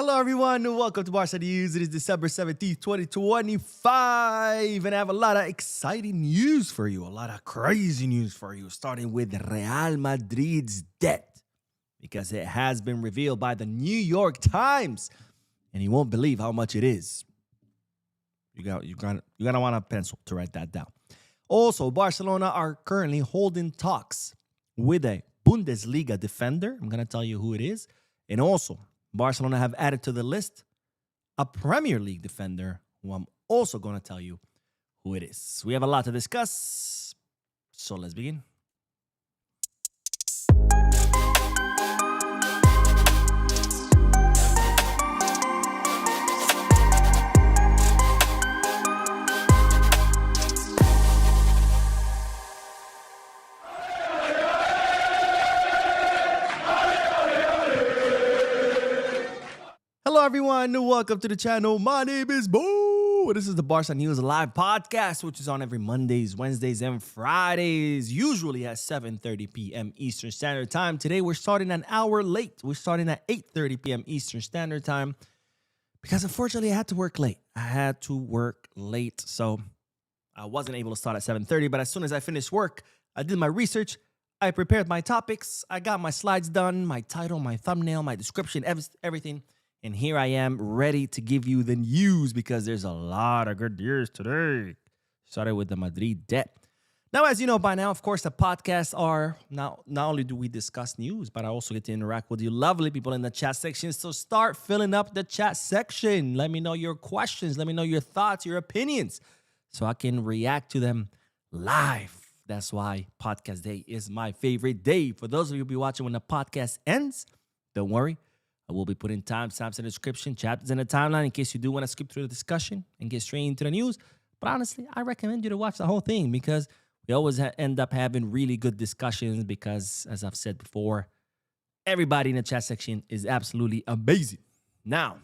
Hello, everyone, and welcome to Barca News. It is December 17th, 2025, and I have a lot of exciting news for you, a lot of crazy news for you, starting with Real Madrid's debt, because it has been revealed by the New York Times, and you won't believe how much it is. You're gonna want a pencil to write that down. Also, Barcelona are currently holding talks with a Bundesliga Defender. I'm going to tell you who it is. And also, Barcelona have added to the list a Premier League defender who I'm also going to tell you who it is. We have a lot to discuss, so let's begin. Hello, everyone, and welcome to the channel. My name is Bo. This is the Barca News Live podcast, which is on every Mondays, Wednesdays, and Fridays, usually at 7:30 p.m. Eastern Standard Time. Today, we're starting an hour late. We're starting at 8:30 p.m. Eastern Standard Time because, unfortunately, I had to work late. So I wasn't able to start at 7:30, but as soon as I finished work, I did my research. I prepared my topics. I got my slides done, my title, my thumbnail, my description, everything. And here I am ready to give you the news because there's a lot of good news today. Started with the Madrid debt. Now, as you know by now, of course, the podcasts are not only do we discuss news, but I also get to interact with you lovely people in the chat section. So start filling up the chat section. Let me know your questions. Let me know your thoughts, your opinions, so I can react to them live. That's why podcast day is my favorite day. For those of you who will be watching when the podcast ends, don't worry. I will be putting timestamps in the description, chapters in the timeline in case you do want to skip through the discussion and get straight into the news. But honestly, I recommend you to watch the whole thing because we always end up having really good discussions because, as I've said before, everybody in the chat section is absolutely amazing. Now,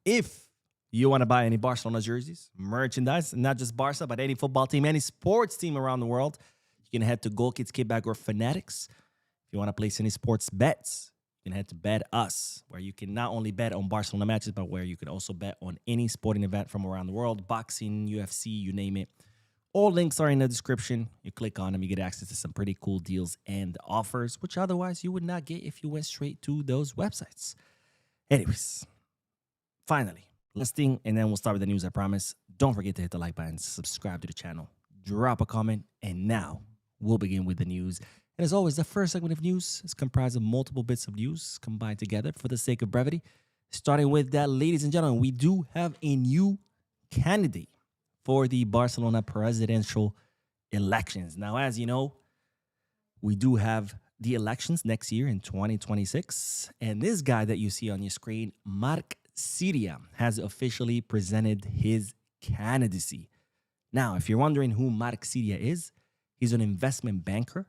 if you want to buy any Barcelona jerseys, merchandise, not just Barca, but any football team, any sports team around the world, you can head to Goal Kids, Kickback, or Fanatics. If you want to place any sports bets, you can head to Bet Us, where you can not only bet on Barcelona matches, but where you can also bet on any sporting event from around the world, boxing, UFC, you name it. All links are in the description. You click on them, you get access to some pretty cool deals and offers, which otherwise you would not get if you went straight to those websites. Anyways, finally, last thing, and then we'll start with the news, I promise. Don't forget to hit the like button, subscribe to the channel, drop a comment, and now we'll begin with the news. And as always, the first segment of news is comprised of multiple bits of news combined together for the sake of brevity. Starting with that, ladies and gentlemen, we do have a new candidate for the Barcelona presidential elections. Now, as you know, we do have the elections next year in 2026. And this guy that you see on your screen, Marc Siria, has officially presented his candidacy. Now, if you're wondering who Marc Siria is, he's an investment banker.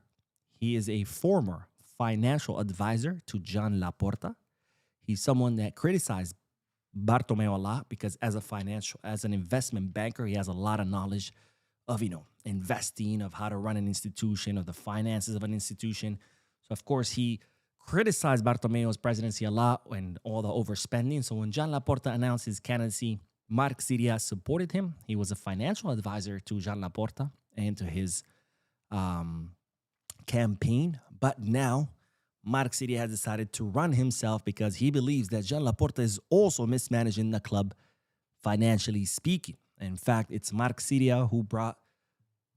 He is a former financial advisor to Joan Laporta. He's someone that criticized Bartomeu a lot because as an investment banker, he has a lot of knowledge of, investing, of how to run an institution, of the finances of an institution. So, of course, he criticized Bartomeu's presidency a lot and all the overspending. So when Joan Laporta announced his candidacy, Marc Siria supported him. He was a financial advisor to Joan Laporta and to his campaign, but now Marc Siria has decided to run himself because he believes that Joan Laporta is also mismanaging the club financially speaking. In fact, it's Marc Siria who brought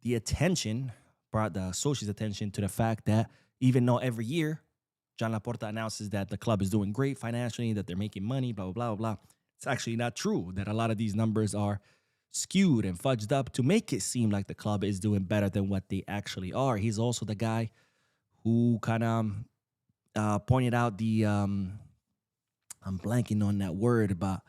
the associates' attention to the fact that even though every year Joan Laporta announces that the club is doing great financially, that they're making money, blah, blah, blah, blah, it's actually not true, that a lot of these numbers are skewed and fudged up to make it seem like the club is doing better than what they actually are. He's also the guy who kind of pointed out I'm blanking on that word, but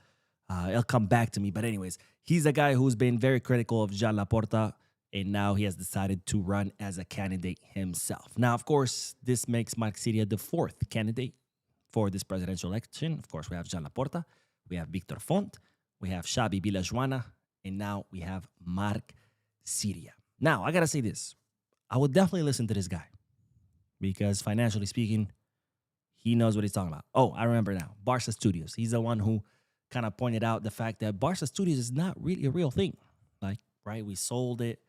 it'll come back to me. But anyways, he's a guy who's been very critical of Joan Laporta, and now he has decided to run as a candidate himself. Now, of course, this makes Marc Siria the fourth candidate for this presidential election. Of course, we have Joan Laporta, we have Victor Font, we have Xavi Villajuana, and now we have Marc Siria. Now, I got to say this. I would definitely listen to this guy because financially speaking, He knows what he's talking about. Oh, I remember now. Barca Studios. He's the one who kind of pointed out the fact that Barca Studios is not really a real thing. Like, right, we sold it,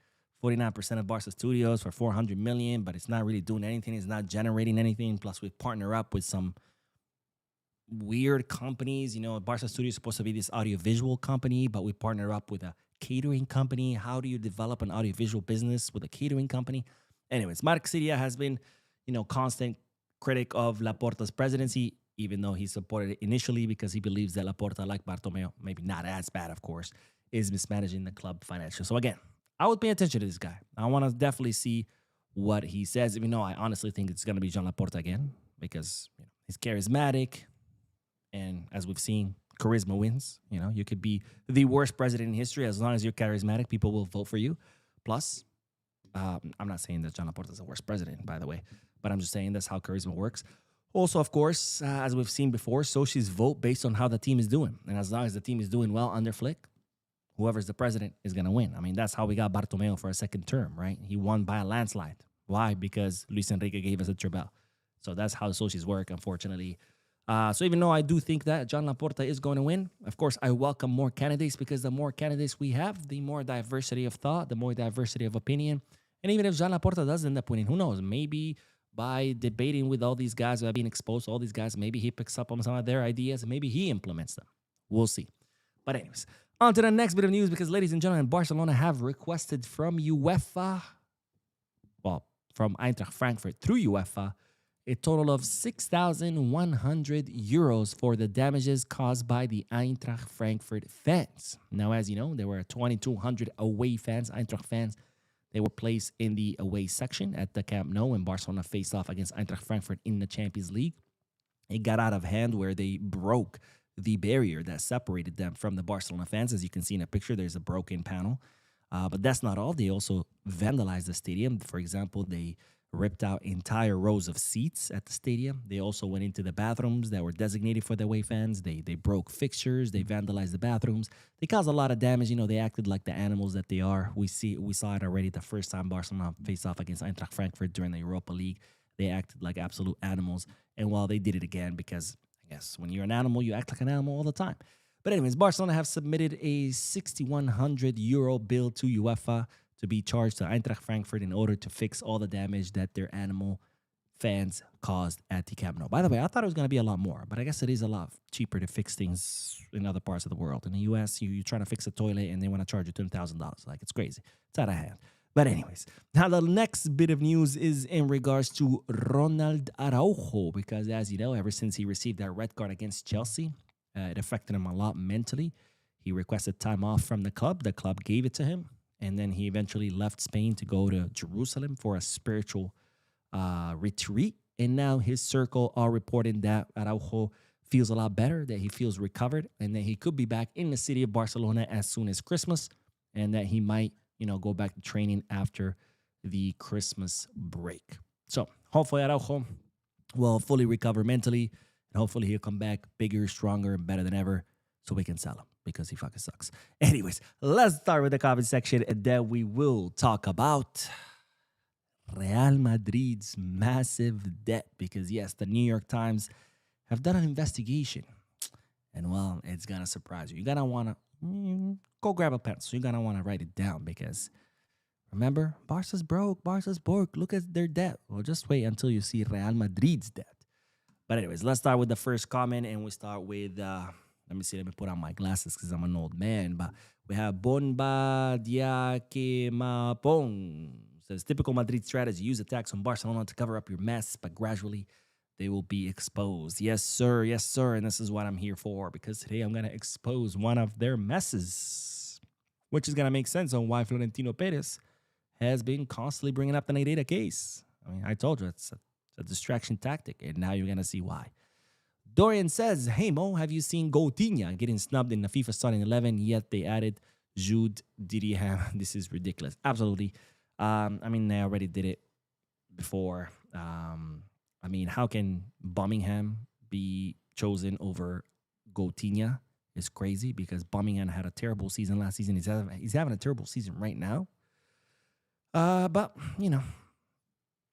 49% of Barca Studios for $400 million, but it's not really doing anything. It's not generating anything. Plus, we partner up with some weird companies. You know, Barca Studios is supposed to be this audiovisual company, but we partner up with a catering company. How do you develop an audiovisual business with a catering company? Anyways, Marc Siria has been, constant critic of Laporta's presidency, even though he supported it initially because he believes that Laporta, like Bartomeu, maybe not as bad, of course, is mismanaging the club financially. So again, I would pay attention to this guy. I want to definitely see what he says, even though I honestly think it's going to be Jean Laporta again because he's charismatic. And as we've seen, charisma wins. You could be the worst president in history. As long as you're charismatic, people will vote for you. Plus, I'm not saying that Jean Laporta is the worst president, by the way, but I'm just saying that's how charisma works. Also, of course, as we've seen before, socios vote based on how the team is doing. And as long as the team is doing well under Flick, whoever's the president is going to win. I mean, that's how we got Bartomeu for a second term, right? He won by a landslide. Why? Because Luis Enrique gave us a tribal. So that's how the socios work, unfortunately. So even though I do think that Jean Laporta is going to win, of course, I welcome more candidates because the more candidates we have, the more diversity of thought, the more diversity of opinion. And even if Jean Laporta does end up winning, who knows? Maybe by debating with all these guys who have been exposed to all these guys, maybe he picks up on some of their ideas and maybe he implements them. We'll see. But anyways, on to the next bit of news because, ladies and gentlemen, Barcelona have requested from UEFA, from Eintracht Frankfurt through UEFA, a total of 6,100 euros for the damages caused by the Eintracht Frankfurt fans. Now, as you know, there were 2,200 away fans, Eintracht fans. They were placed in the away section at the Camp Nou when Barcelona faced off against Eintracht Frankfurt in the Champions League. It got out of hand where they broke the barrier that separated them from the Barcelona fans. As you can see in a picture, there's a broken panel. But that's not all. They also vandalized the stadium. For example, they ripped out entire rows of seats at the stadium. They also went into the bathrooms that were designated for the away fans. They broke fixtures. They vandalized the bathrooms. They caused a lot of damage. They acted like the animals that they are. We saw it already the first time Barcelona faced off against Eintracht Frankfurt during the Europa League. They acted like absolute animals. And while they did it again because, I guess, when you're an animal, you act like an animal all the time. But anyways, Barcelona have submitted a 6,100 euro bill to UEFA to be charged to Eintracht Frankfurt in order to fix all the damage that their animal fans caused at the Camp Nou. By the way, I thought it was going to be a lot more, but I guess it is a lot cheaper to fix things in other parts of the world. In the U.S., you're trying to fix a toilet and they want to charge you $10,000. Like, it's crazy. It's out of hand. But anyways, now the next bit of news is in regards to Ronald Araujo, because as you know, ever since he received that red card against Chelsea, it affected him a lot mentally. He requested time off from the club. The club gave it to him. And then he eventually left Spain to go to Jerusalem for a spiritual retreat. And now his circle are reporting that Araujo feels a lot better, that he feels recovered, and that he could be back in the city of Barcelona as soon as Christmas, and that he might, go back to training after the Christmas break. So hopefully Araujo will fully recover mentally, and hopefully he'll come back bigger, stronger, and better than ever so we can sell him because he fucking sucks. Anyways, let's start with the comment section, and then we will talk about Real Madrid's massive debt because, yes, the New York Times have done an investigation. And, well, it's going to surprise you. You're going to want to go grab a pencil. You're going to want to write it down because, remember, Barca's broke. Barca's broke. Look at their debt. Well, just wait until you see Real Madrid's debt. But anyways, let's start with the first comment, and we start with, let me put on my glasses because I'm an old man. But we have Bomba Diakemapong. Says, typical Madrid strategy. Use attacks on Barcelona to cover up your mess, but gradually they will be exposed. Yes, sir. Yes, sir. And this is what I'm here for because today I'm going to expose one of their messes, which is going to make sense on why Florentino Perez has been constantly bringing up the Negreira case. I mean, I told you it's a distraction tactic, and now you're going to see why. Dorian says, hey, Mo, have you seen Coutinho getting snubbed in the FIFA starting 11, yet they added Jude Diriham? This is ridiculous. Absolutely. I mean, they already did it before. I mean, how can Birmingham be chosen over Coutinho? It's crazy because Birmingham had a terrible season last season. He's having a terrible season right now. But,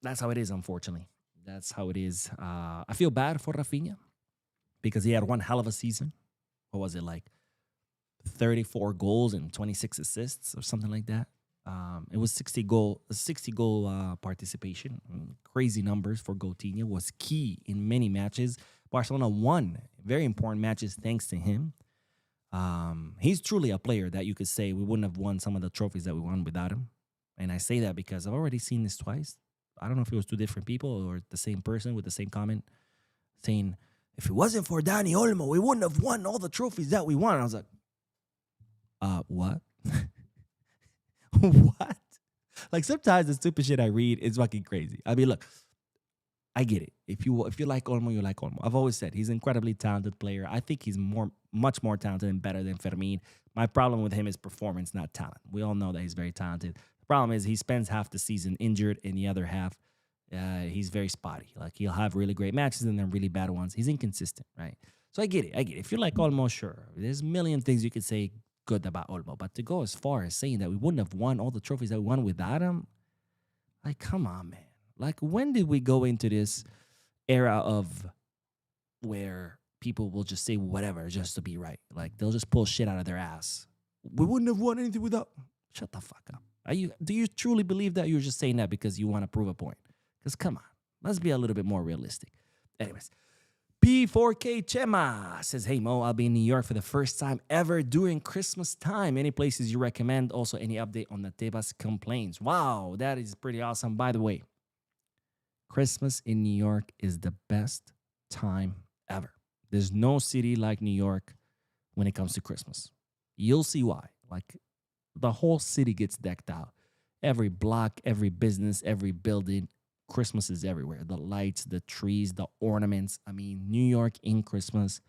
that's how it is, unfortunately. That's how it is. I feel bad for Rafinha because he had one hell of a season. What was it like? 34 goals and 26 assists or something like that. It was 60 goal participation. Crazy numbers for Coutinho. Was key in many matches. Barcelona won very important matches thanks to him. He's truly a player that you could say we wouldn't have won some of the trophies that we won without him. And I say that because I've already seen this twice. I don't know if it was two different people or the same person with the same comment saying, if it wasn't for Dani Olmo, we wouldn't have won all the trophies that we won. I was like, what? What? Like sometimes the stupid shit I read is fucking crazy. I mean, look, I get it. If you like Olmo, you like Olmo. I've always said he's an incredibly talented player. I think he's much more talented and better than Fermin. My problem with him is performance, not talent. We all know that he's very talented. The problem is he spends half the season injured, and the other half, he's very spotty. Like he'll have really great matches and then really bad ones. He's inconsistent, right? So I get it. If you like Olmo, sure. There's a million things you could say good about Olmo, but to go as far as saying that we wouldn't have won all the trophies that we won without him, like, come on, man. Like, when did we go into this era of where people will just say whatever just to be right? Like, they'll just pull shit out of their ass. We wouldn't have won anything without. Shut the fuck up. Do you truly believe that you're just saying that because you want to prove a point? Because come on, let's be a little bit more realistic. Anyways, P4K Chema says, hey, Mo, I'll be in New York for the first time ever during Christmas time. Any places you recommend? Also, any update on the Tebas complaints? Wow, that is pretty awesome. By the way, Christmas in New York is the best time ever. There's no city like New York when it comes to Christmas. You'll see why. Like, the whole city gets decked out. Every block, every business, every building. Christmas is everywhere. The lights, the trees, the ornaments. I mean, New York in Christmas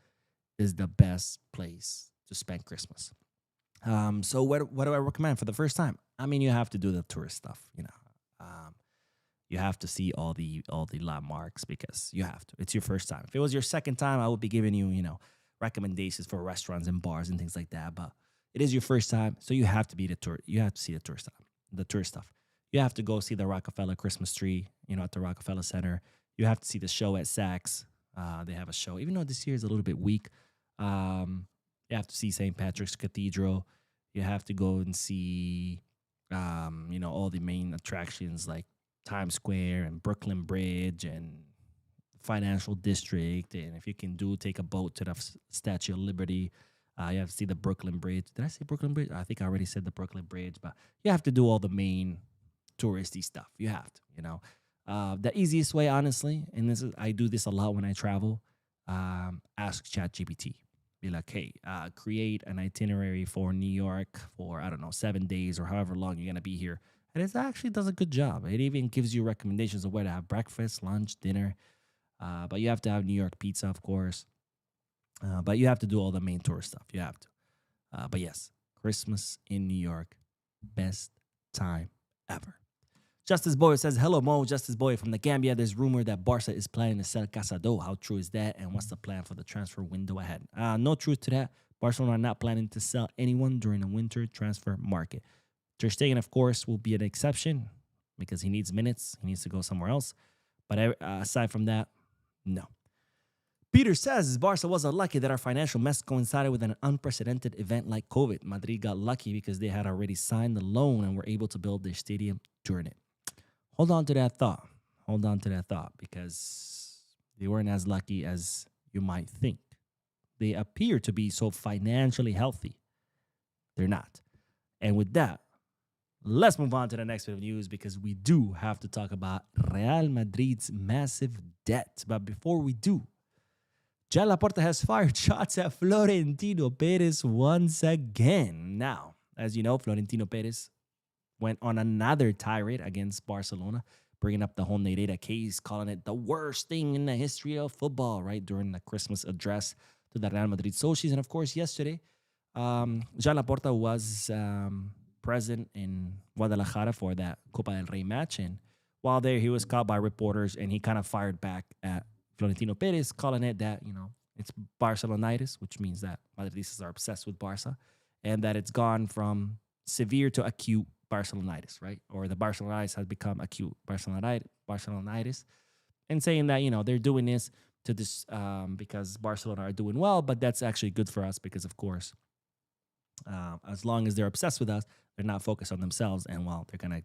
is the best place to spend Christmas. So what do I recommend for the first time? I mean, you have to do the tourist stuff, you know. You have to see all the landmarks because you have to. It's your first time. If it was your second time, I would be giving you, recommendations for restaurants and bars and things like that. But it is your first time, so you have to be the tour. You have to see the tourist stuff. You have to go see the Rockefeller Christmas tree, at the Rockefeller Center. You have to see the show at Saks. They have a show, even though this year is a little bit weak. You have to see St. Patrick's Cathedral. You have to go and see, all the main attractions like Times Square and Brooklyn Bridge and Financial District. And if you can take a boat to the Statue of Liberty. You have to see the Brooklyn Bridge. Did I say Brooklyn Bridge? I think I already said the Brooklyn Bridge. But you have to do all the main touristy stuff. You have to, The easiest way, honestly, and I do this a lot when I travel, ask ChatGPT. Be like, hey, create an itinerary for New York for, 7 days or however long you're going to be here. And it actually does a good job. It even gives you recommendations of where to have breakfast, lunch, dinner. But you have to have New York pizza, of course. But you have to do all the main tourist stuff. You have to. But yes, Christmas in New York, best time ever. Justice Boy says, hello, Mo. Justice Boy from the Gambia. There's rumor that Barca is planning to sell Casado. How true is that? And what's the plan for the transfer window ahead? No truth to that. Barcelona are not planning to sell anyone during the winter transfer market. Ter Stegen, of course, will be an exception because he needs minutes. He needs to go somewhere else. But aside from that, no. Peter says, Barca was unlucky that our financial mess coincided with an unprecedented event like COVID. Madrid got lucky because they had already signed the loan and were able to build their stadium during it. Hold on to that thought. Because they weren't as lucky as you might think. They appear to be so financially healthy. They're not. And with that, let's move on to the next bit of news because we do have to talk about Real Madrid's massive debt. But before we do, Joan Laporta has fired shots at Florentino Perez once again. Now, as you know, Florentino Perez went on another tirade against Barcelona, bringing up the whole Nereida case, calling it the worst thing in the history of football, right, during the Christmas address to the Real Madrid socios. And, of course, yesterday, Joan Laporta was present in Guadalajara for that Copa del Rey match. And while there, he was caught by reporters, and he kind of fired back at Florentino Perez, calling it that, it's Barcelonitis, which means that Madridistas are obsessed with Barca, and that it's gone from severe to acute Barcelonitis, right? Or the Barcelonitis has become acute Barcelonitis. and saying that, they're doing this to this because Barcelona are doing well, but that's actually good for us because, of course, as long as they're obsessed with us, they're not focused on themselves, and well, they're gonna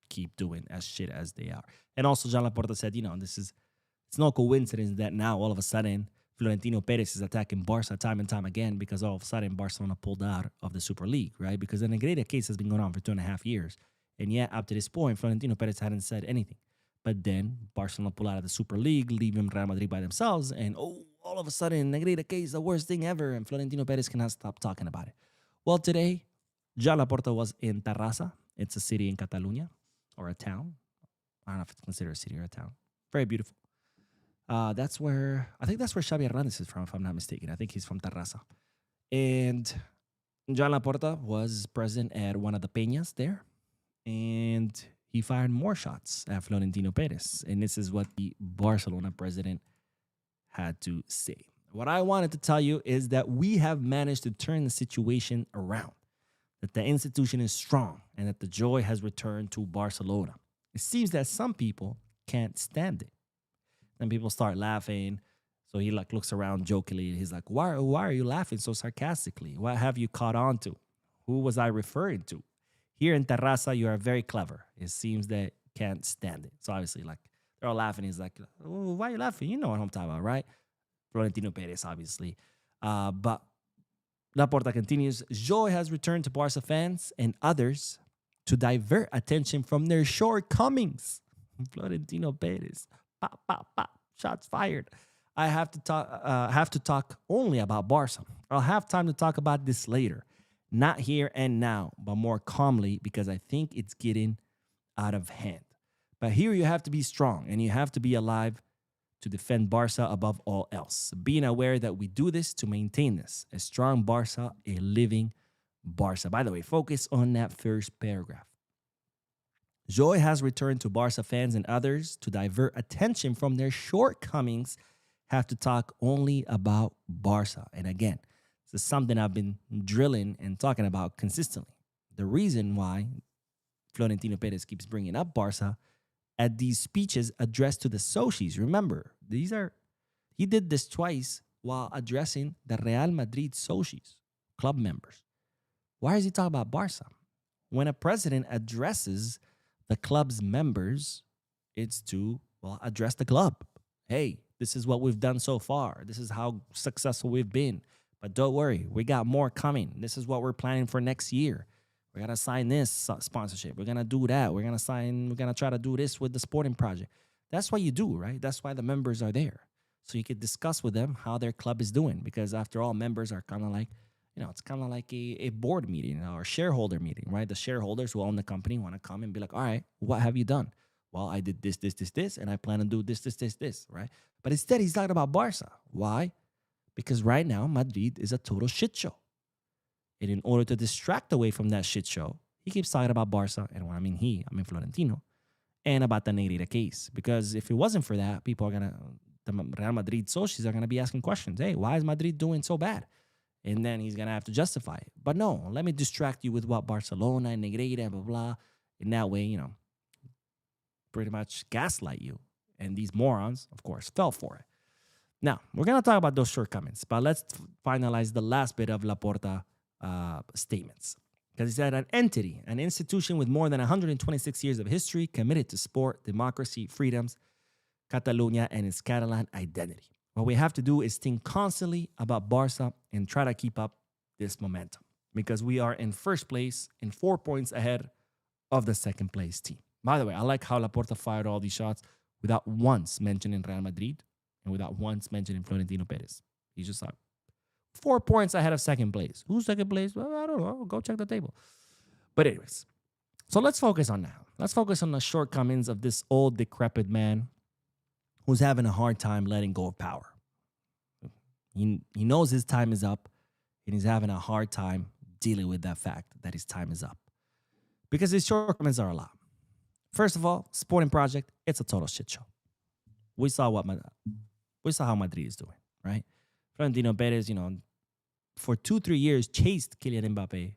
keep doing as shit as they are. And also, Jean Laporta said, it's no coincidence that now all of a sudden Florentino Perez is attacking Barca time and time again because all of a sudden Barcelona pulled out of the Super League, right? Because the Negreira case has been going on for 2.5 years, and yet up to this point, Florentino Perez hadn't said anything. But then Barcelona pulled out of the Super League, leaving Real Madrid by themselves, and all of a sudden, Negreira case is the worst thing ever, and Florentino Perez cannot stop talking about it. Well, today, Joan Laporta was in Terrassa. It's a city in Catalonia, or a town. I don't know if it's considered a city or a town. Very beautiful. I think that's where Xavi Hernandez is from, if I'm not mistaken. I think he's from Terrassa. And Joan Laporta was present at one of the peñas there, and he fired more shots at Florentino Perez. And this is what the Barcelona president had to say. What I wanted to tell you is that we have managed to turn the situation around, that the institution is strong, and that the joy has returned to Barcelona. It seems that some people can't stand it. Then people start laughing. So he looks around jokingly. He's like, why are you laughing so sarcastically? What have you caught on to? Who was I referring to? Here in Terrassa, you are very clever. It seems that can't stand it. So obviously, they're all laughing. He's like, why are you laughing? You know what I'm talking about, right? Florentino Perez, obviously. But Laporta continues, joy has returned to Barca fans and others to divert attention from their shortcomings. Florentino Perez. Pop, pop, pop. Shots fired. I have to talk only about Barca. I'll have time to talk about this later. Not here and now, but more calmly because I think it's getting out of hand. But here you have to be strong and you have to be alive to defend Barca above all else. Being aware that we do this to maintain this. A strong Barca, a living Barca. By the way, focus on that first paragraph. Joy has returned to Barca fans and others to divert attention from their shortcomings. Have to talk only about Barca. And again, this is something I've been drilling and talking about consistently. The reason why Florentino Perez keeps bringing up Barca at these speeches addressed to the socios. Remember, he did this twice while addressing the Real Madrid socios, club members. Why is he talking about Barca? When a president addresses the club's members, it's to, address the club. Hey, this is what we've done so far. This is how successful we've been. But don't worry, we got more coming. This is what we're planning for next year. We're going to sign this sponsorship. We're going to do that. We're going to try to do this with the sporting project. That's what you do, right? That's why the members are there. So you could discuss with them how their club is doing. Because after all, members are kind of like, it's kind of like a board meeting or shareholder meeting, right? The shareholders who own the company want to come and be like, all right, what have you done? Well, I did this, and I plan to do this, right? But instead, he's talking about Barca. Why? Because right now, Madrid is a total shit show. And in order to distract away from that shit show, he keeps talking about Barca, and when I mean Florentino, and about the Negreira case. Because if it wasn't for that, the Real Madrid socios are going to be asking questions. Hey, why is Madrid doing so bad? And then he's going to have to justify it. But no, let me distract you with what Barcelona and Negreira and blah, blah. In that way, pretty much gaslight you. And these morons, of course, fell for it. Now, we're going to talk about those shortcomings, but let's finalize the last bit of Laporta statements. Because he said an institution with more than 126 years of history, committed to sport, democracy, freedoms, Catalonia, and its Catalan identity. What we have to do is think constantly about Barca and try to keep up this momentum. Because we are in first place and 4 points ahead of the second place team. By the way, I like how Laporta fired all these shots without once mentioning Real Madrid and without once mentioning Florentino Perez. He's just like 4 points ahead of second place. Who's second place? Well, I don't know. Go check the table. But anyways, so let's focus on now. Let's focus on the shortcomings of this old, decrepit man who's having a hard time letting go of power. He knows his time is up, and he's having a hard time dealing with that fact that his time is up. Because his shortcomings are a lot. First of all, sporting project, it's a total shit show. We saw how Madrid is doing, right? Florentino Perez, for 2-3 years chased Kylian Mbappe.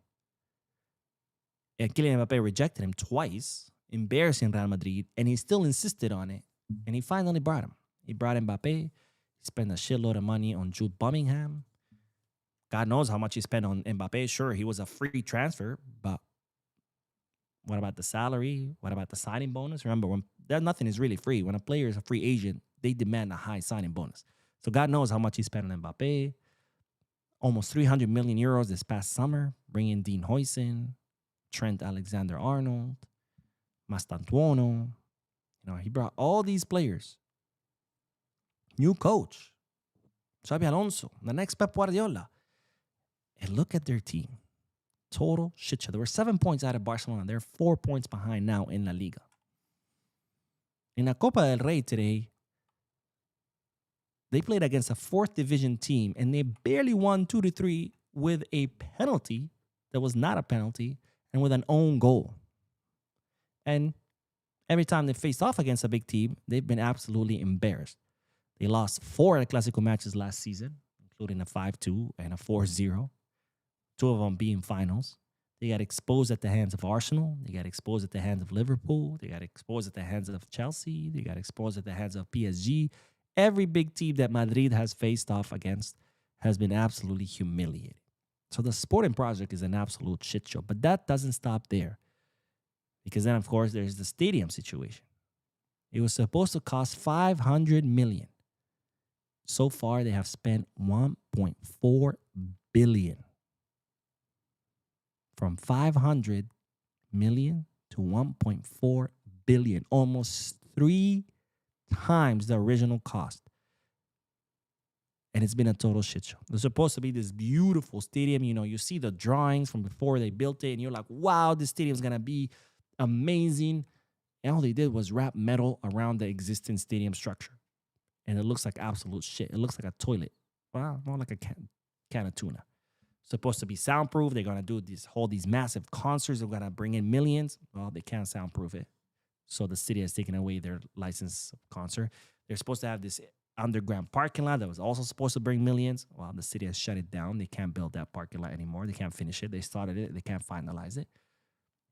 And Kylian Mbappe rejected him twice, embarrassing Real Madrid, and he still insisted on it And he finally brought him. He brought Mbappe. He spent a shitload of money on Jude Bellingham. God knows how much he spent on Mbappe. Sure, he was a free transfer, but what about the salary? What about the signing bonus? Remember, nothing is really free. When a player is a free agent, they demand a high signing bonus. So God knows how much he spent on Mbappe. Almost 300 million euros this past summer, bringing Dean Huijsen, Trent Alexander-Arnold, Mastantuono. He brought all these players. New coach, Xabi Alonso, the next Pep Guardiola. And look at their team. Total shit show. There were 7 points out of Barcelona. They're 4 points behind now in La Liga. In la Copa del Rey today, they played against a 4th division team, and they barely won 2-3 with a penalty that was not a penalty and with an own goal. And every time they faced off against a big team, they've been absolutely embarrassed. They lost 4 El Clasico matches last season, including a 5-2 and a 4-0, 2 of them being finals. They got exposed at the hands of Arsenal. They got exposed at the hands of Liverpool. They got exposed at the hands of Chelsea. They got exposed at the hands of PSG. Every big team that Madrid has faced off against has been absolutely humiliated. So the Sporting project is an absolute shit show. But that doesn't stop there. Because then, of course, there's the stadium situation. It was supposed to cost 500 million. So far, they have spent 1.4 billion. From 500 million to 1.4 billion. Almost 3 times the original cost. And it's been a total shit show. There's supposed to be this beautiful stadium. You see the drawings from before they built it, and you're like, wow, this stadium's going to be amazing. And all they did was wrap metal around the existing stadium structure. And it looks like absolute shit. It looks like a toilet. Well, more like a can of tuna. Supposed to be soundproof. They're going to do these massive concerts. They're going to bring in millions. Well, they can't soundproof it. So the city has taken away their license of concert. They're supposed to have this underground parking lot that was also supposed to bring millions. Well, the city has shut it down. They can't build that parking lot anymore. They can't finish it. They started it. They can't finalize it.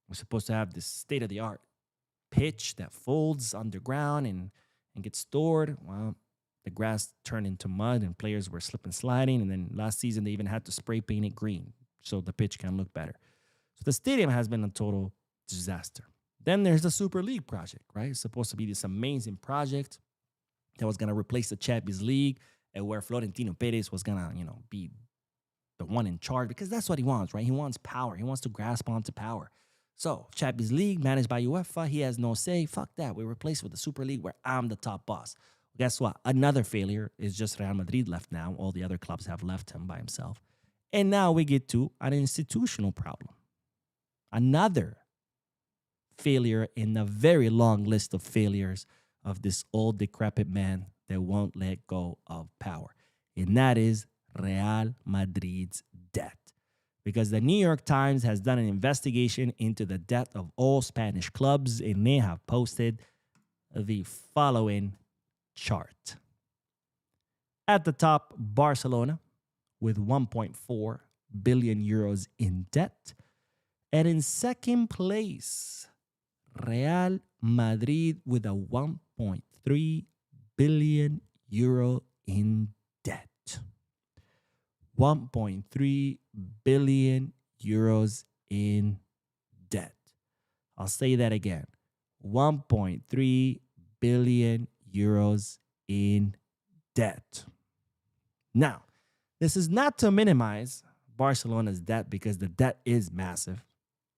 We're supposed to have this state-of-the-art pitch that folds underground and gets stored. Well, the grass turned into mud and players were slip and sliding. And then last season, they even had to spray paint it green so the pitch can look better. So the stadium has been a total disaster. Then there's the Super League project, right? It's supposed to be this amazing project that was going to replace the Champions League, and where Florentino Perez was going to, be the one in charge, because that's what he wants, right? He wants power. He wants to grasp onto power. So Champions League managed by UEFA, he has no say. Fuck that. We replace with the Super League where I'm the top boss. Guess what? Another failure is just Real Madrid left now. All the other clubs have left him by himself. And now we get to an institutional problem. Another failure in a very long list of failures of this old decrepit man that won't let go of power. And that is Real Madrid's debt. Because the New York Times has done an investigation into the debt of all Spanish clubs, and they have posted the following chart. At the top, Barcelona with 1.4 billion euros in debt. And in second place, Real Madrid with a 1.3 billion euro in debt. 1.3 billion euros in debt. I'll say that again. 1.3 billion euros in debt. Now, this is not to minimize Barcelona's debt, because the debt is massive.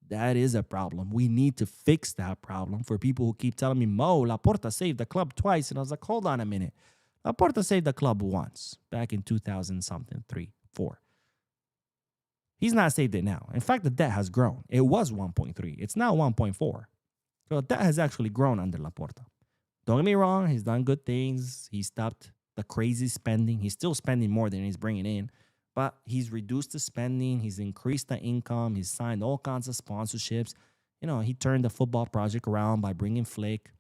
That is a problem. We need to fix that problem. For people who keep telling me, Mo, Laporta saved the club twice. And I was like, hold on a minute. Laporta saved the club once, back in 2000-something, 3, 4. He's not saved it now. In fact, the debt has grown. It was 1.3. It's now 1.4. So the debt has actually grown under Laporta. Don't get me wrong. He's done good things. He stopped the crazy spending. He's still spending more than he's bringing in. But he's reduced the spending. He's increased the income. He's signed all kinds of sponsorships. He turned the football project around by bringing Flick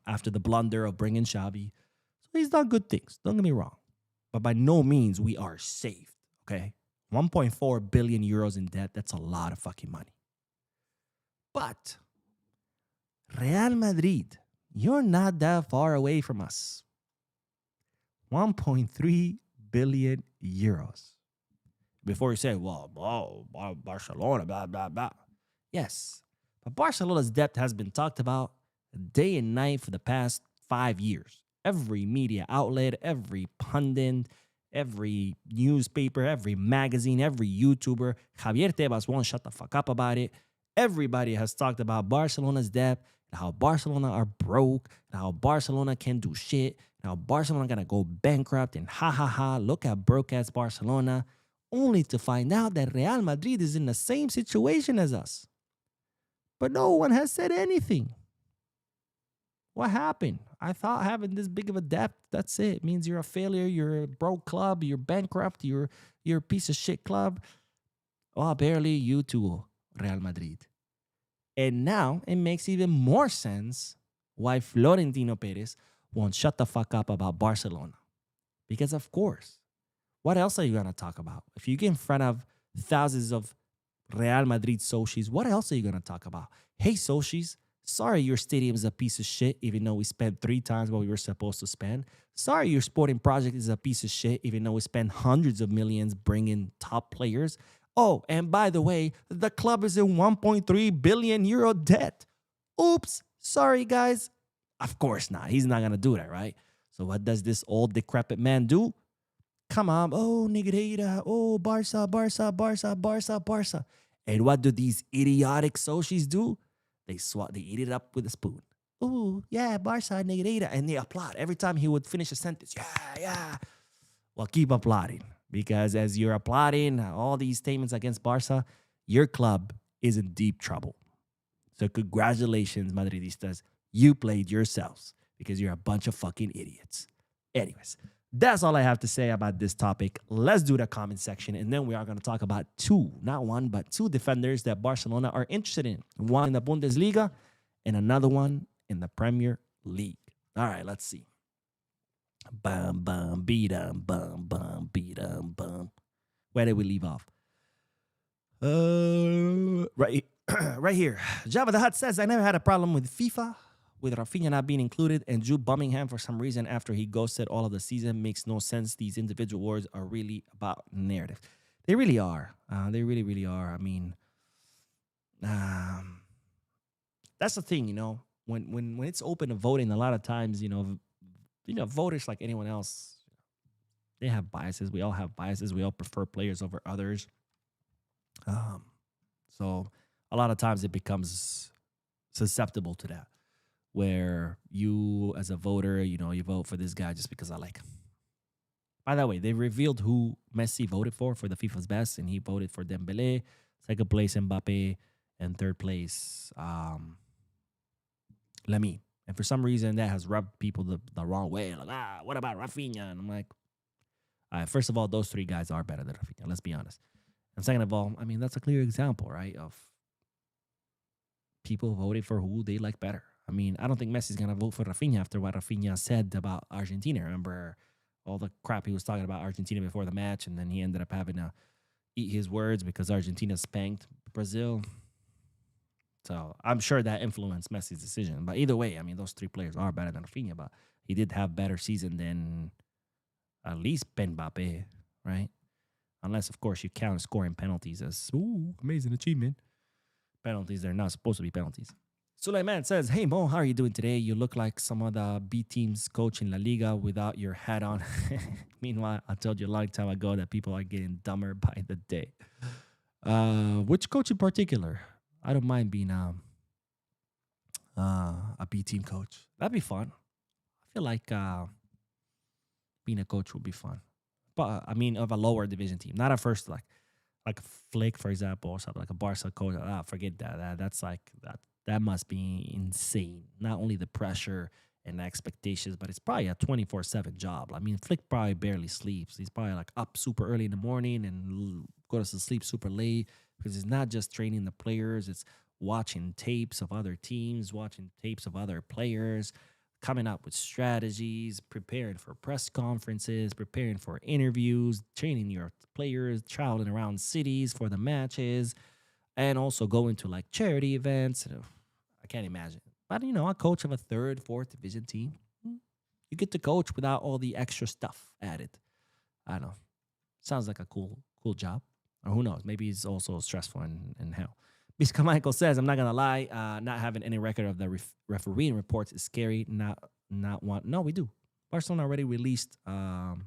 after the blunder of bringing Xavi. So he's done good things. Don't get me wrong. But by no means we are saved, okay? 1.4 billion euros in debt, that's a lot of fucking money. But Real Madrid, you're not that far away from us. 1.3 billion euros. Before you say, well, Barcelona, blah, blah, blah. Yes, but Barcelona's debt has been talked about day and night for the past 5 years. Every media outlet, every pundit, every newspaper, every magazine, every YouTuber, Javier Tebas won't shut the fuck up about it. Everybody has talked about Barcelona's debt, and how Barcelona are broke, and how Barcelona can't do shit, and how Barcelona gonna go bankrupt, and ha ha ha, look at broke ass Barcelona, only to find out that Real Madrid is in the same situation as us. But no one has said anything. What happened? I thought having this big of a debt, that's it. It means you're a failure, you're a broke club, you're bankrupt, you're a piece of shit club. Oh, barely you too, Real Madrid. And now it makes even more sense why Florentino Perez won't shut the fuck up about Barcelona. Because of course, what else are you going to talk about? If you get in front of thousands of Real Madrid socios, what else are you going to talk about? Hey, socios, sorry your stadium is a piece of shit, even though we spent 3 times what we were supposed to spend. Sorry your sporting project is a piece of shit, even though we spent hundreds of millions bringing top players. Oh, and by the way, the club is in 1.3 billion euro debt. Oops, sorry guys. Of course not. He's not going to do that, right? So what does this old decrepit man do? Come on, oh, Negreira, oh, Barça, Barça, Barça, Barça, Barça. And what do these idiotic socios do? They eat it up with a spoon. Oh, yeah, Barça, Negreira. And they applaud every time he would finish a sentence. Yeah, yeah. Well, keep applauding. Because as you're applauding all these statements against Barça, your club is in deep trouble. So congratulations, Madridistas. You played yourselves because you're a bunch of fucking idiots. Anyways, that's all I have to say about this topic. Let's do the comment section, and then we are going to talk about 2, not 1, but 2 defenders that Barcelona are interested in. One in the Bundesliga and another one in the Premier League. All right, let's see. Bum, bum, beat-em, bum, bum, beat-em, bum. Where did we leave off? Right, right here. Java the Hutt says, I never had a problem with FIFA, with Rafinha not being included, and Jude Bellingham for some reason after he ghosted all of the season. Makes no sense. These individual awards are really about narrative. They really are. They really, really are. I mean, that's the thing, you know. When it's open to voting, a lot of times, you know, voters like anyone else, they have biases. We all have biases. We all prefer players over others. So a lot of times it becomes susceptible to that, where you as a voter, you know, you vote for this guy just because I like him. By the way, they revealed who Messi voted for the FIFA's best, and he voted for Dembele, second place Mbappe, and third place Lamine. And for some reason, that has rubbed people the wrong way. Like, what about Rafinha? And I'm like, all right, first of all, those 3 guys are better than Rafinha. Let's be honest. And second of all, I mean, that's a clear example, right, of people voting for who they like better. I mean, I don't think Messi's going to vote for Rafinha after what Rafinha said about Argentina. Remember all the crap he was talking about Argentina before the match, and then he ended up having to eat his words because Argentina spanked Brazil. So I'm sure that influenced Messi's decision. But either way, I mean, those 3 players are better than Rafinha, but he did have better season than at least Mbappe, right? Unless, of course, you count scoring penalties as, ooh, amazing achievement. Penalties, they're not supposed to be penalties. Suleiman says, hey, Mo, how are you doing today? You look like some of the B teams coach in La Liga without your hat on. Meanwhile, I told you a long time ago that people are getting dumber by the day. Which coach in particular? I don't mind being a B team coach. That'd be fun. I feel like being a coach would be fun. But I mean, of a lower division team, not a first like a Flick, for example, or something like a Barca coach. Forget that. That's like that. That must be insane. Not only the pressure and the expectations, but it's probably a 24/7 job. I mean, Flick probably barely sleeps. He's probably like up super early in the morning and goes to sleep super late because it's not just training the players. It's watching tapes of other teams, watching tapes of other players, coming up with strategies, preparing for press conferences, preparing for interviews, training your players, traveling around cities for the matches, and also going to like charity events. I can't imagine. But, a coach of a third, fourth division team, you get to coach without all the extra stuff added. I don't know. Sounds like a cool job. Or who knows? Maybe it's also stressful and hell. Bisca Michael says, I'm not going to lie, not having any record of the refereeing reports is scary. Not one. No, we do. Barcelona already released all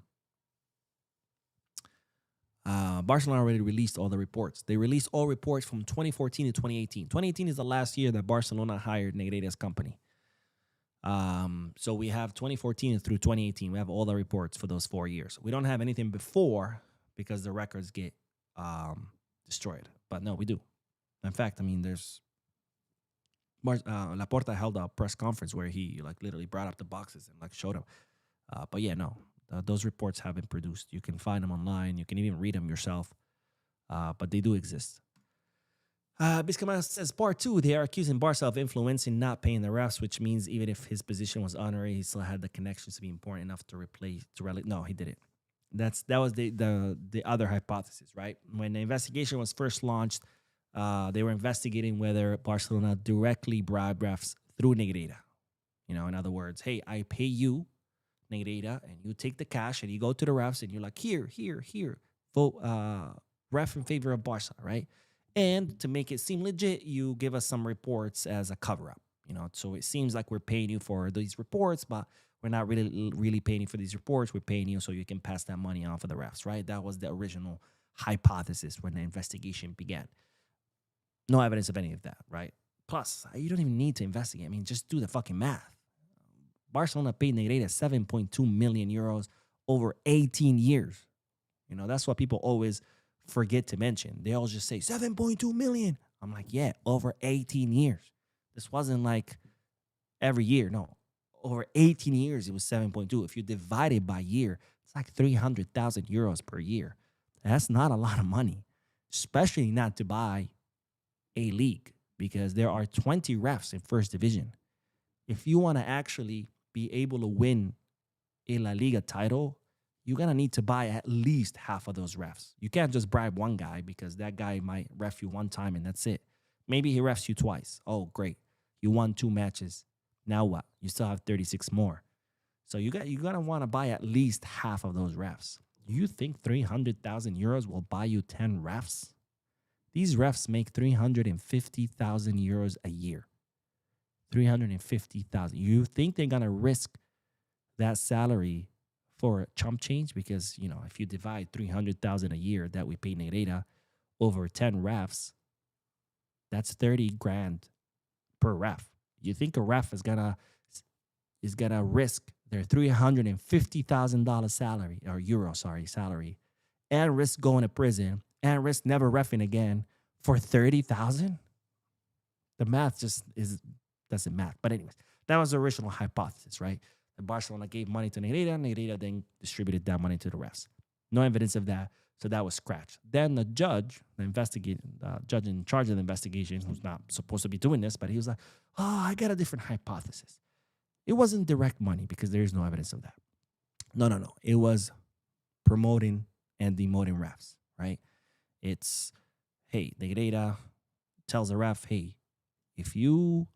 the reports. They released all reports from 2014 to 2018. 2018 is the last year that Barcelona hired Negreira's company. So we have 2014 through 2018. We have all the reports for those 4 years. We don't have anything before because the records get destroyed. But no, we do. In fact, I mean, there's Laporta held a press conference where he literally brought up the boxes and showed them. But yeah, no, those reports have been produced. You can find them online. You can even read them yourself. But they do exist. Biscamano says, part 2, they are accusing Barca of influencing not paying the refs, which means even if his position was honorary, he still had the connections to be important enough to No, he didn't. That was the other hypothesis, right? When the investigation was first launched, they were investigating whether Barcelona directly bribed refs through Negreira. In other words, hey, I pay you, Negreira, and you take the cash and you go to the refs and you're like, here, vote ref in favor of Barca, right? And to make it seem legit, you give us some reports as a cover-up. So it seems like we're paying you for these reports, but we're not really paying you for these reports. We're paying you so you can pass that money on for the refs, right? That was the original hypothesis when the investigation began. No evidence of any of that, right? Plus, you don't even need to investigate. I mean, just do the fucking math. Barcelona paid Negreira 7.2 million euros over 18 years. That's what people always forget to mention. They always just say 7.2 million. I'm like, yeah, over 18 years. This wasn't like every year. No, over 18 years, it was 7.2. If you divide it by year, it's like 300,000 euros per year. That's not a lot of money, especially not to buy a league, because there are 20 refs in first division. If you want to actually be able to win a La Liga title, you're going to need to buy at least half of those refs. You can't just bribe one guy because that guy might ref you one time and that's it. Maybe he refs you twice. Oh, great. You won 2 matches. Now what? You still have 36 more. So you're going to want to buy at least half of those refs. You think 300,000 euros will buy you 10 refs? These refs make 350,000 euros a year. 350,000. You think they're going to risk that salary for a chump change? Because, if you divide 300,000 a year that we pay Negreira over 10 refs, that's 30 grand per ref. You think a ref is gonna risk their $350,000 salary or euro, salary, and risk going to prison and risk never reffing again for 30,000? The math just doesn't math. But anyways, that was the original hypothesis, right? And Barcelona gave money to Negreira. Negreira then distributed that money to the refs. No evidence of that, so that was scratched. Then the judge, the judge in charge of the investigation, who's not supposed to be doing this, but he was like, oh, I got a different hypothesis. It wasn't direct money because there is no evidence of that. No. It was promoting and demoting refs, right? It's, hey, Negreira tells the ref, hey, if you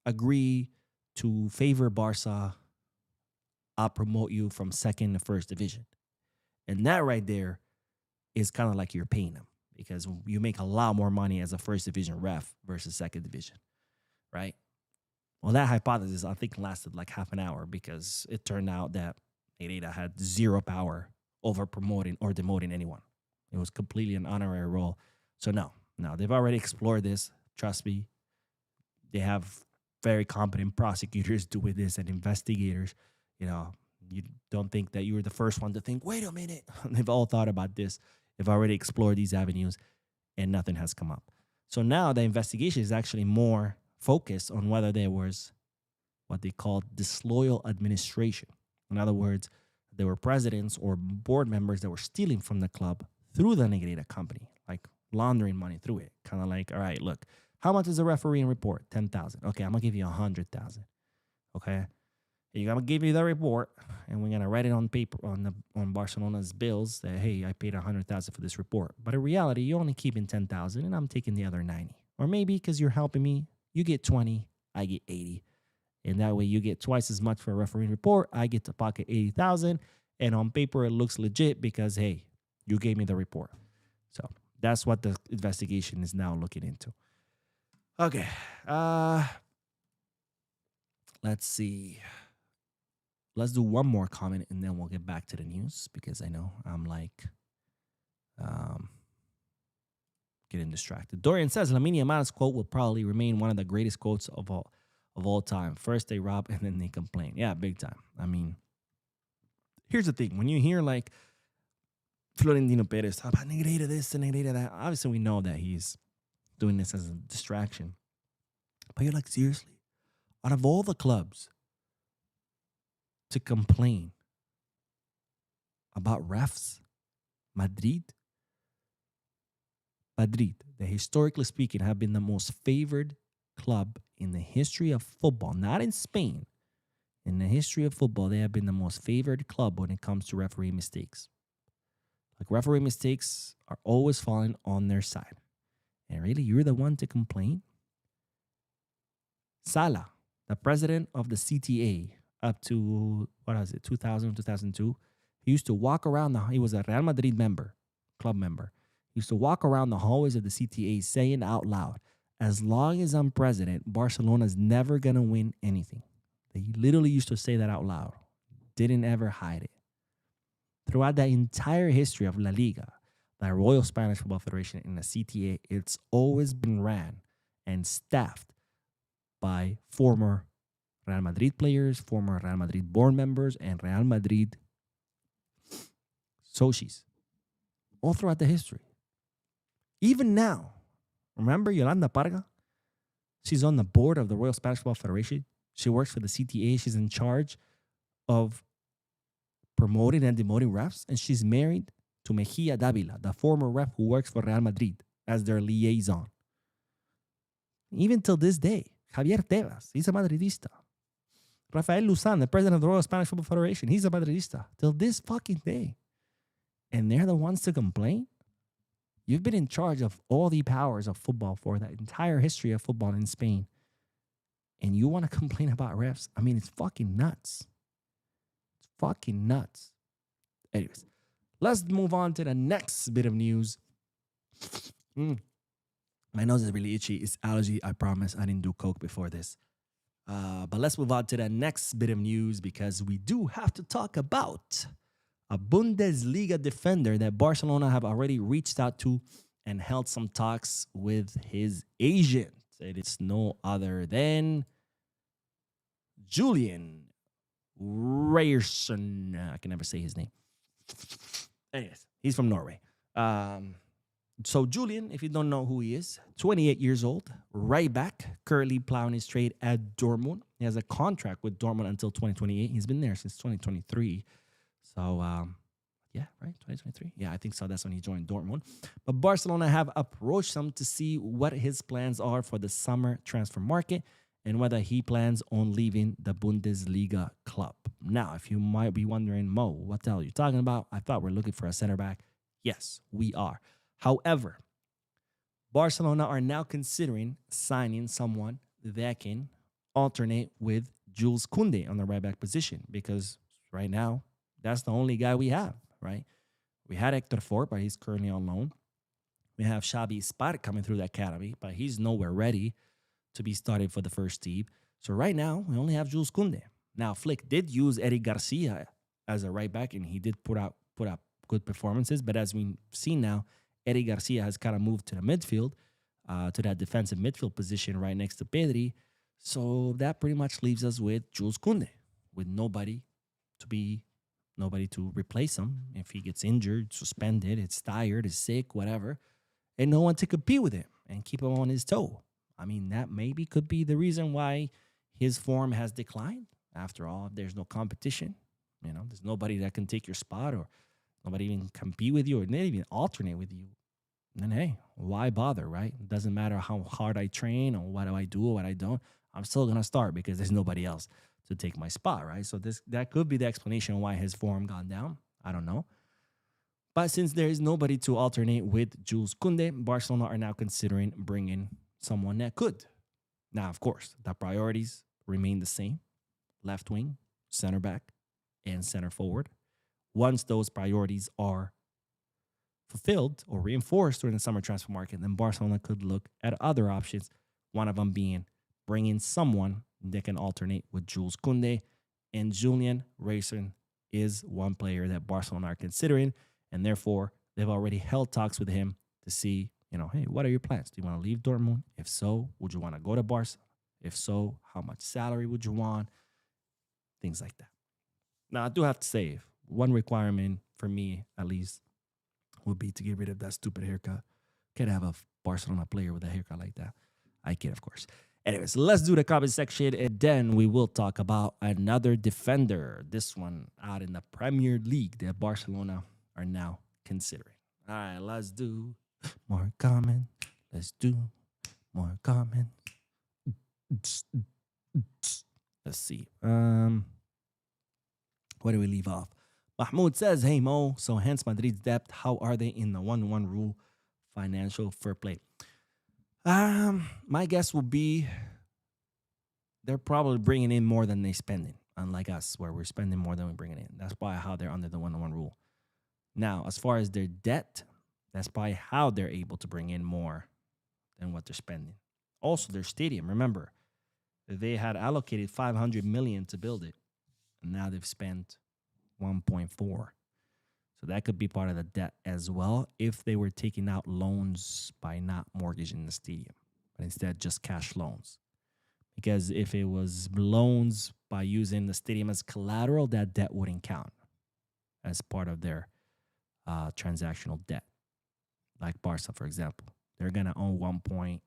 agree to favor Barca, I'll promote you from second to first division. And that right there is kind of like you're paying them, because you make a lot more money as a first division ref versus second division, right? Well, that hypothesis, I think, lasted like half an hour because it turned out that Negreira had zero power over promoting or demoting anyone. It was completely an honorary role. So no, they've already explored this. Trust me. They have very competent prosecutors doing this and investigators. You don't think that you were the first one to think, wait a minute. They've all thought about this. They've already explored these avenues and nothing has come up. So now the investigation is actually more focused on whether there was what they call disloyal administration. In other words, there were presidents or board members that were stealing from the club through the Negreira company, like laundering money through it. Kind of like, all right, look, how much is a refereeing report? 10,000. Okay, I'm going to give you 100,000. Okay? I'm going to give you the report, and we're going to write it on paper on Barcelona's bills that, hey, I paid 100,000 for this report. But in reality, you're only keeping 10,000, and I'm taking the other 90. Or maybe because you're helping me, you get 20. I get 80. And that way you get twice as much for a referee report. I get to pocket 80,000. And on paper, it looks legit because, hey, you gave me the report. So that's what the investigation is now looking into. Okay. Let's see. Let's do one more comment and then we'll get back to the news because I know I'm like getting distracted. Dorian says Lamine Yamal's quote will probably remain one of the greatest quotes of all time. First they rob and then they complain. Yeah, big time. I mean, here's the thing. When you hear like Florentino Perez talk about Negreira this and Negreira that, obviously we know that he's doing this as a distraction. But you're like, seriously? Out of all the clubs to complain about refs, Madrid, that historically speaking have been the most favored club in the history of football, not in Spain. In the history of football, they have been the most favored club when it comes to referee mistakes. Like referee mistakes are always falling on their side. And really, you're the one to complain? Salah, the president of the CTA, up to, 2000, 2002, he used to walk around, he was a Real Madrid member, club member. He used to walk around the hallways of the CTA saying out loud, as long as I'm president, Barcelona's never going to win anything. He literally used to say that out loud. Didn't ever hide it. Throughout the entire history of La Liga, the Royal Spanish Football Federation in the CTA, it's always been ran and staffed by former Real Madrid players, former Real Madrid board members, and Real Madrid socios. All throughout the history. Even now, remember Yolanda Parga? She's on the board of the Royal Spanish Football Federation. She works for the CTA. She's in charge of promoting and demoting refs. And she's married to Mejia Davila, the former ref who works for Real Madrid as their liaison. Even till this day, Javier Tebas, he's a Madridista. Rafael Luzan, the president of the Royal Spanish Football Federation, he's a Madridista. Till this fucking day. And they're the ones to complain? You've been in charge of all the powers of football for the entire history of football in Spain. And you want to complain about refs? I mean, it's fucking nuts. It's fucking nuts. Anyways, let's move on to the next bit of news. My nose is really itchy. It's allergy. I promise I didn't do coke before this. But let's move on to the next bit of news because we do have to talk about a Bundesliga defender that Barcelona have already reached out to and held some talks with his agent. It is no other than Julian Ryerson. I can never say his name. Anyways, he's from Norway. So Julian, if you don't know who he is, 28 years old, right back, currently plowing his trade at Dortmund. He has a contract with Dortmund until 2028. He's been there since 2023. So, yeah, right, 2023? Yeah, I think so. That's when he joined Dortmund. But Barcelona have approached him to see what his plans are for the summer transfer market and whether he plans on leaving the Bundesliga club. Now, if you might be wondering, Mo, what the hell are you talking about? I thought we're looking for a center back. Yes, we are. However, Barcelona are now considering signing someone that can alternate with Jules Koundé on the right back position because right now, that's the only guy we have, right? We had Hector Fort, but he's currently on loan. We have Xavi Spark coming through the academy, but he's nowhere ready to be started for the first team. So right now, we only have Jules Koundé. Now, Flick did use Eric Garcia as a right back, and he did put up good performances. But as we've seen now, Eric Garcia has kind of moved to the midfield, to that defensive midfield position right next to Pedri. So that pretty much leaves us with Jules Koundé, with nobody to replace him if he gets injured, suspended, is tired, is sick, whatever, and no one to compete with him and keep him on his toe. I mean, that maybe could be the reason why his form has declined. After all, if there's no competition, there's nobody that can take your spot or nobody even compete with you or not even alternate with you, then hey, why bother, right? It doesn't matter how hard I train or what do I do or what I don't. I'm still going to start because there's nobody else to take my spot, right? So that could be the explanation why his form gone down. I don't know. But since there is nobody to alternate with Jules Koundé, Barcelona are now considering bringing someone that could. Now, of course, the priorities remain the same: left wing, center back, and center forward. Once those priorities are fulfilled or reinforced during the summer transfer market, then Barcelona could look at other options. One of them being bringing someone that can alternate with Jules Koundé, and Julian Rayson is one player that Barcelona are considering, and therefore they've already held talks with him to see, hey, what are your plans? Do you want to leave Dortmund? If so, would you want to go to Barca? If so, how much salary would you want? Things like that. Now, I do have to say, one requirement for me, at least, would be to get rid of that stupid haircut. Can't have a Barcelona player with a haircut like that. I kid, of course. Anyways, let's do the comment section, and then we will talk about another defender. This one out in the Premier League that Barcelona are now considering. All right, let's do more comment. Let's do more comment. Let's see. Where do we leave off? Mahmoud says, hey, Mo, so hence Madrid's debt. How are they in the 1-1 rule financial fair play? My guess would be they're probably bringing in more than they're spending, unlike us, where we're spending more than we're bringing in. That's probably how they're under the 1-1 rule. Now, as far as their debt, that's probably how they're able to bring in more than what they're spending. Also, their stadium, remember, they had allocated 500 million to build it, and now they've spent 1.4. So that could be part of the debt as well if they were taking out loans by not mortgaging the stadium, but instead just cash loans. Because if it was loans by using the stadium as collateral, that debt wouldn't count as part of their transactional debt. Like Barca, for example. They're going to own 1.2,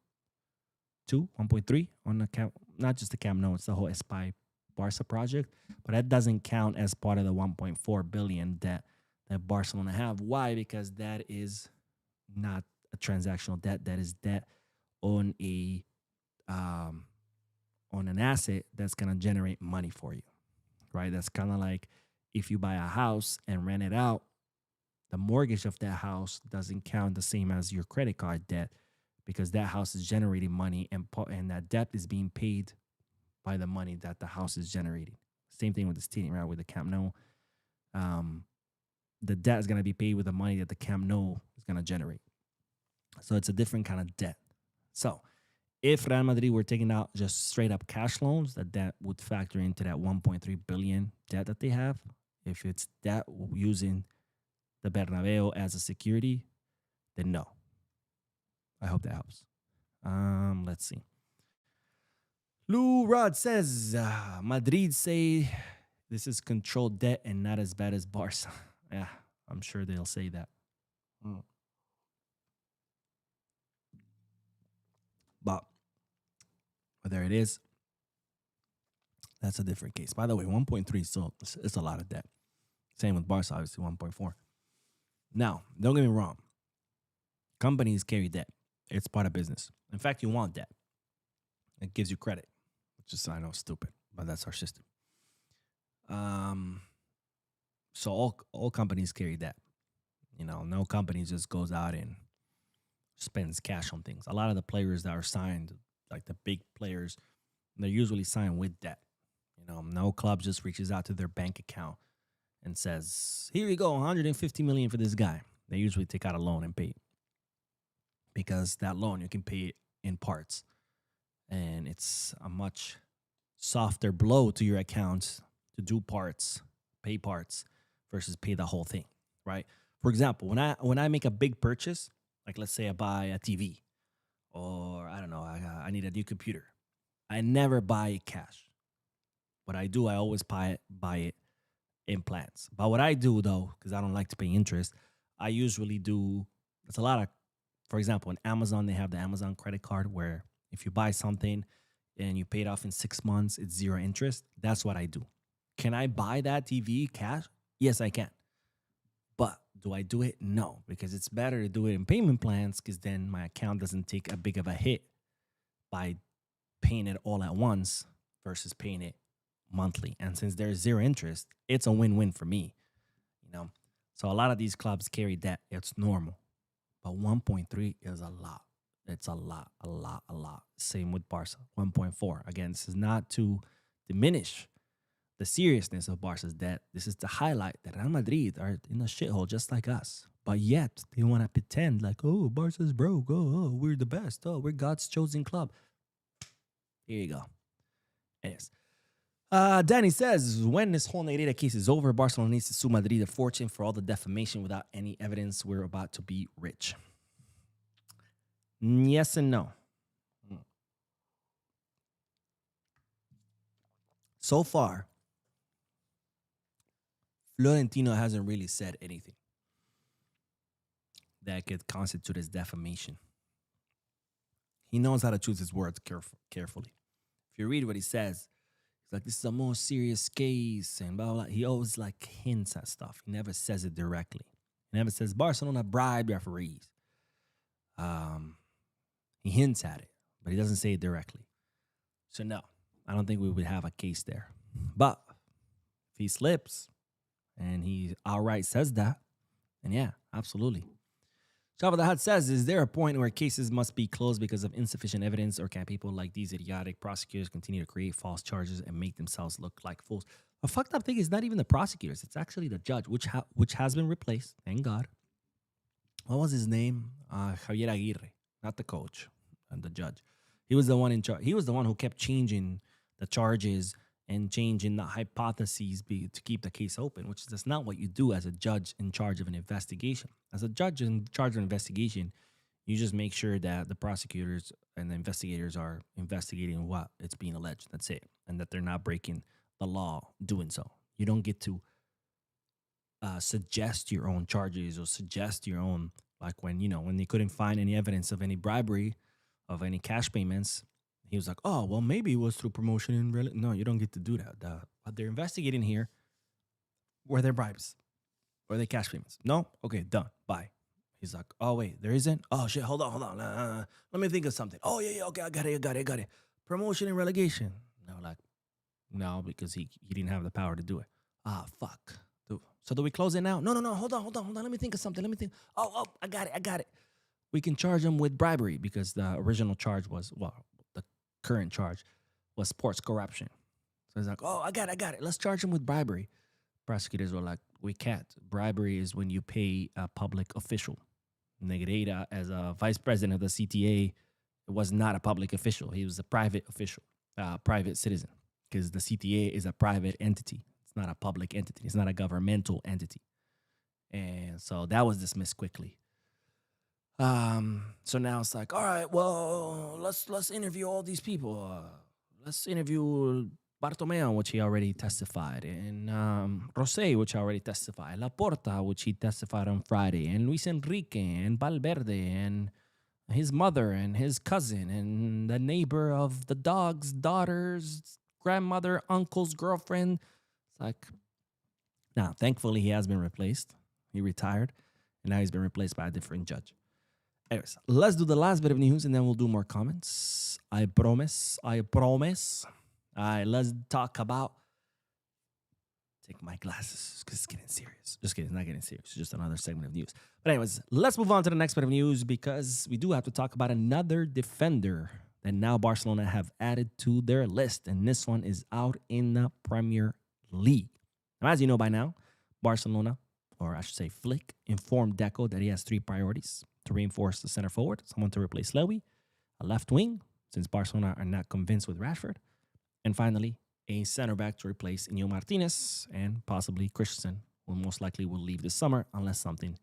1.3 on the Camp, not just the Camp Nou, it's the whole Espai Barca project, but that doesn't count as part of the 1.4 billion debt that Barcelona have. Why? Because that is not a transactional debt. That is debt on an asset that's going to generate money for you, right? That's kind of like if you buy a house and rent it out, the mortgage of that house doesn't count the same as your credit card debt because that house is generating money and that debt is being paid by the money that the house is generating. Same thing with the stadium, right? With the Camp Nou. The debt is going to be paid with the money that the Camp Nou is going to generate. So it's a different kind of debt. So if Real Madrid were taking out just straight up cash loans, that debt would factor into that 1.3 billion debt that they have. If it's debt using the Bernabeu as a security, then no. I hope that helps. Let's see. Lou Rod says, Madrid say this is controlled debt and not as bad as Barca. Yeah, I'm sure they'll say that. But whether it is, that's a different case. By the way, 1.3 still it's a lot of debt. Same with Barca, obviously 1.4. Now, don't get me wrong. Companies carry debt. It's part of business. In fact, you want debt. It gives you credit, which is, I know, stupid, but that's our system. So all companies carry debt. No company just goes out and spends cash on things. A lot of the players that are signed, like the big players, they're usually signed with debt. No club just reaches out to their bank account and says, here you go, 150 million for this guy. They usually take out a loan and pay it. Because that loan, you can pay it in parts. And it's a much softer blow to your account to do parts, pay parts, versus pay the whole thing, right? For example, when I make a big purchase, like let's say I buy a TV, or I don't know, I need a new computer. I never buy it cash. What I do, I always buy it in plans. But what I do though, because I don't like to pay interest, I usually do, it's a lot of, for example, in Amazon, they have the Amazon credit card where if you buy something and you pay it off in 6 months, it's 0 interest. That's what I do. Can I buy that TV cash? Yes, I can. But do I do it? No, because it's better to do it in payment plans because then my account doesn't take a big of a hit by paying it all at once versus paying it monthly. And since there's 0 interest, it's a win-win for me. So a lot of these clubs carry debt. It's normal. But 1.3 is a lot. It's a lot, a lot, a lot. Same with Barca, 1.4. Again, this is not to diminish the seriousness of Barca's debt. This is to highlight that Real Madrid are in a shithole just like us. But yet, they want to pretend like, oh, Barca's broke. Oh, we're the best. Oh, we're God's chosen club. Here you go. Anyways. Danny says, when this whole Negreira case is over, Barcelona needs to sue Madrid a fortune for all the defamation without any evidence. We're about to be rich. Yes and no. So far, Florentino hasn't really said anything that could constitute as defamation. He knows how to choose his words carefully. If you read what he says, he's like, this is a more serious case and blah, blah, blah. He always like hints at stuff. He never says it directly. He never says Barcelona bribed referees. He hints at it, but he doesn't say it directly. So no, I don't think we would have a case there. But if he slips and he outright says that, then yeah, absolutely. Java the Hut says, is there a point where cases must be closed because of insufficient evidence, or can people like these idiotic prosecutors continue to create false charges and make themselves look like fools? A fucked up thing is not even the prosecutors. It's actually the judge, which has been replaced, thank God. What was his name? Javier Aguirre, not the coach and the judge. He was the one in charge. He was the one who kept changing the charges and changing the hypotheses to keep the case open, which is that's not what you do as a judge in charge of an investigation. As a judge in charge of an investigation, you just make sure that the prosecutors and the investigators are investigating what it's being alleged. That's it. And that they're not breaking the law doing so. You don't get to suggest your own charges or suggest your own, like when they couldn't find any evidence of any bribery, of any cash payments. He was like, oh, well, maybe it was through promotion. No, you don't get to do that. What they're investigating here, were there bribes? Were they cash payments? No? Okay, done. Bye. He's like, oh, wait, there isn't? Oh, shit, hold on. Let me think of something. Oh, yeah, okay, I got it. Promotion and relegation. No, like, no, because he didn't have the power to do it. Ah, fuck. So do we close it now? No, hold on. Let me think of something. Oh, I got it. We can charge him with bribery because the original charge was, the current charge was sports corruption. So he's like, oh, I got it. Let's charge him with bribery. Prosecutors were like, we can't. Bribery is when you pay a public official. Negreira, as a vice president of the CTA, was not a public official. He was a private official, private citizen, because the CTA is a private entity. It's not a public entity. It's not a governmental entity. And so that was dismissed quickly. So now it's like, all right, well, let's interview all these people. Let's interview Bartomeu, which he already testified, and Rosé, which already testified, Laporta, which he testified on Friday, and Luis Enrique, and Valverde, and his mother, and his cousin, and the neighbor of the dog's daughter's grandmother, uncle's girlfriend. It's like, now, thankfully, he has been replaced. He retired, and now he's been replaced by a different judge. Anyways, let's do the last bit of news, and then we'll do more comments. I promise. All right, let's talk about... Take my glasses, because it's getting serious. Just kidding, it's not getting serious. It's just another segment of news. But anyways, let's move on to the next bit of news, because we do have to talk about another defender that now Barcelona have added to their list, and this one is out in the Premier League. Now, as you know by now, Barcelona, or I should say Flick, informed Deco that he has 3 priorities to reinforce the center forward, someone to replace Lewy, a left wing, since Barcelona are not convinced with Rashford, and finally, a center back to replace Iñigo Martinez and possibly Christensen, who most likely will leave this summer unless something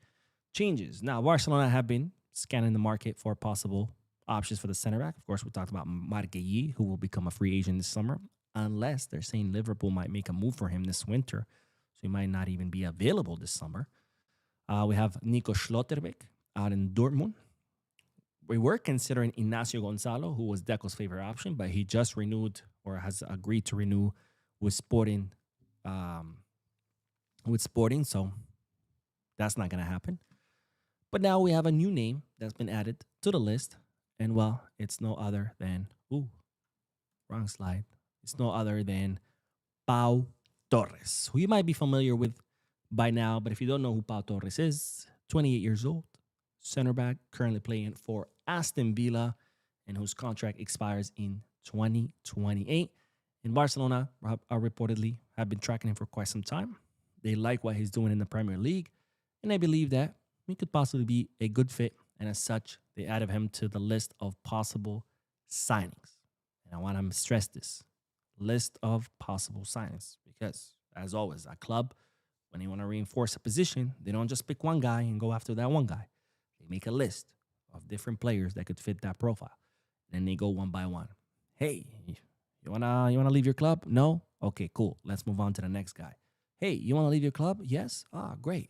changes. Now, Barcelona have been scanning the market for possible options for the center back. Of course, we talked about Marguerite, who will become a free agent this summer, unless they're saying Liverpool might make a move for him this winter, so he might not even be available this summer. We have Nico Schlotterbeck out in Dortmund. We were considering Ignacio Gonzalo, who was Deco's favorite option, but he just renewed or has agreed to renew with Sporting. So that's not going to happen. But now we have a new name that's been added to the list, and well, it's no other than wrong slide. It's no other than Pau Torres, who you might be familiar with by now, but if you don't know who Pau Torres is, 28 years old, center back, currently playing for Aston Villa and whose contract expires in 2028. And Barcelona are reportedly have been tracking him for quite some time. They like what he's doing in the Premier League, and they believe that he could possibly be a good fit. And as such, they added him to the list of possible signings. And I want to stress this list of possible signings because, as always, a club, when they want to reinforce a position, they don't just pick one guy and go after that one guy. They make a list of different players that could fit that profile. Then they go one by one. Hey, you wanna leave your club? No? Okay, cool. Let's move on to the next guy. Hey, you wanna leave your club? Yes? Ah, great.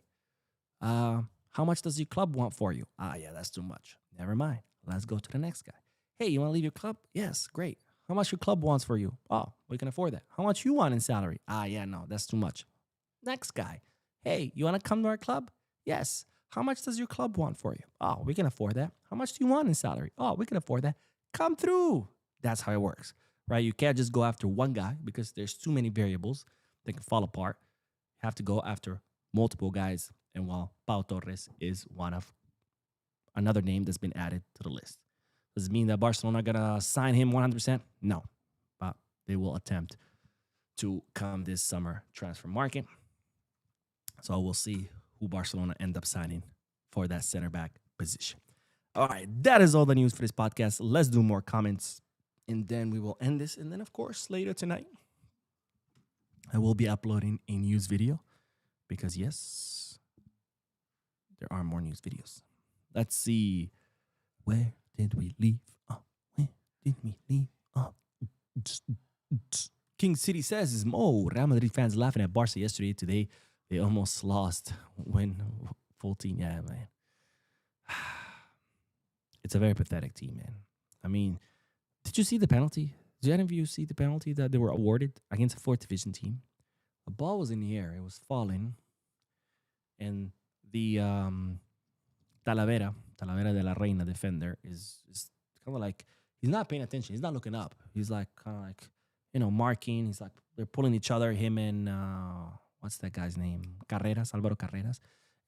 How much does your club want for you? Ah, yeah, that's too much. Never mind. Let's go to the next guy. Hey, you wanna leave your club? Yes, great. How much your club wants for you? Oh, we can afford that. How much you want in salary? Ah, yeah, no, that's too much. Next guy. Hey, you wanna come to our club? Yes. How much does your club want for you? Oh, we can afford that. How much do you want in salary? Oh, we can afford that. Come through. That's how it works, right? You can't just go after one guy because there's too many variables that can fall apart. You have to go after multiple guys. And while Pau Torres is one of another name that's been added to the list. Does it mean that Barcelona are going to sign him 100%? No, but they will attempt to come this summer transfer market. So we'll see who Barcelona end up signing for that center back position. All right, that is all the news for this podcast. Let's do more comments, and then we will end this. And then, of course, later tonight, I will be uploading a news video because, yes, there are more news videos. Let's see. Where did we leave off? Where did we leave off? King City says, is Mo. Real Madrid fans laughing at Barca yesterday. Today, they almost lost when full team. Yeah, man. It's a very pathetic team, man. I mean, did you see the penalty? Did any of you see the penalty that they were awarded against a fourth division team? The ball was in the air. It was falling. And the Talavera de la Reina defender is kind of like, he's not paying attention. He's not looking up. He's like, kind of like, marking. He's like, they're pulling each other, him and, what's that guy's name? Alvaro Carreras.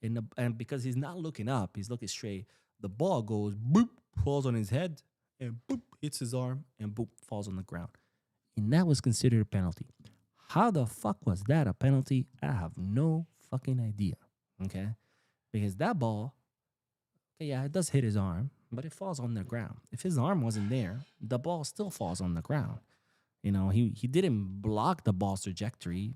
And because he's not looking up, he's looking straight, the ball goes, boop, falls on his head, and boop, hits his arm, and boop, falls on the ground. And that was considered a penalty. How the fuck was that a penalty? I have no fucking idea, okay? Because that ball, okay, yeah, it does hit his arm, but it falls on the ground. If his arm wasn't there, the ball still falls on the ground. He didn't block the ball's trajectory.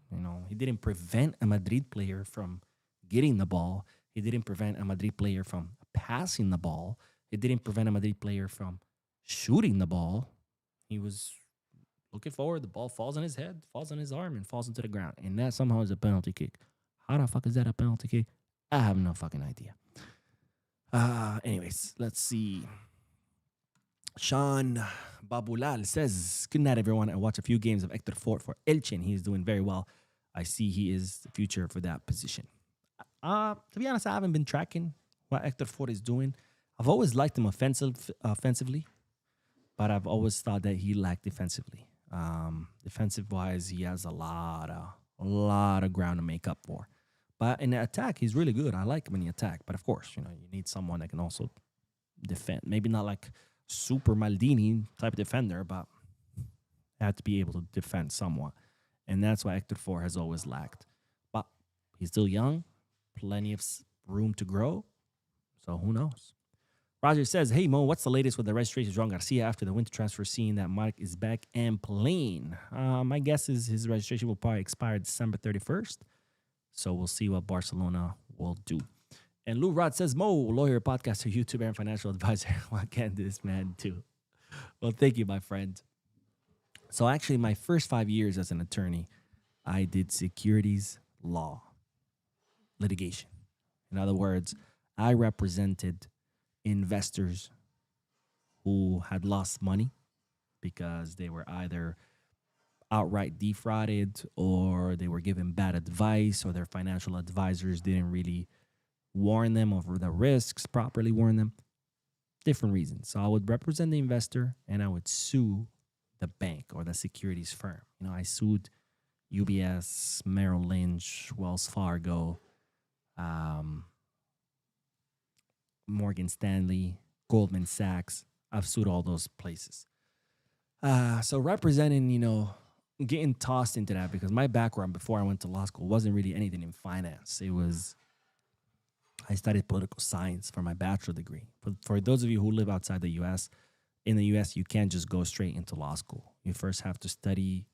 He didn't prevent a Madrid player from getting the ball. He didn't prevent a Madrid player from passing the ball. He didn't prevent a Madrid player from shooting the ball. He was looking forward. The ball falls on his head, falls on his arm, and falls into the ground. And that somehow is a penalty kick. How the fuck is that a penalty kick? I have no fucking idea. Anyways, let's see. Sean Babulal says, good night, everyone. I watched a few games of Hector Fort for Elche, and he's doing very well. I see he is the future for that position. To be honest, I haven't been tracking what Hector Fort is doing. I've always liked him offensively, but I've always thought that he lacked defensively. Defensive-wise, he has a lot of ground to make up for. But in the attack, he's really good. I like him in the attack. But of course, you need someone that can also defend. Maybe not like super Maldini type of defender, but had to be able to defend somewhat. And that's why Hector Fort has always lacked. But he's still young, plenty of room to grow. So who knows? Roger says, hey, Mo, what's the latest with the registration of Joan Garcia after the winter transfer, seeing that Mark is back and playing? My guess is his registration will probably expire December 31st. So we'll see what Barcelona will do. And Lou Rod says, Mo, lawyer, podcaster, YouTuber, and financial advisor. What can this man do? Well, thank you, my friend. So actually, my first 5 years as an attorney, I did securities law litigation. In other words, I represented investors who had lost money because they were either outright defrauded or they were given bad advice or their financial advisors didn't really warn them over the risks, properly warn them. Different reasons. So I would represent the investor and I would sue the bank or the securities firm. I sued UBS, Merrill Lynch, Wells Fargo, Morgan Stanley, Goldman Sachs. I've sued all those places. So representing, getting tossed into that because my background before I went to law school wasn't really anything in finance. I studied political science for my bachelor degree. For those of you who live outside the U.S., in the U.S., you can't just go straight into law school. You first have to study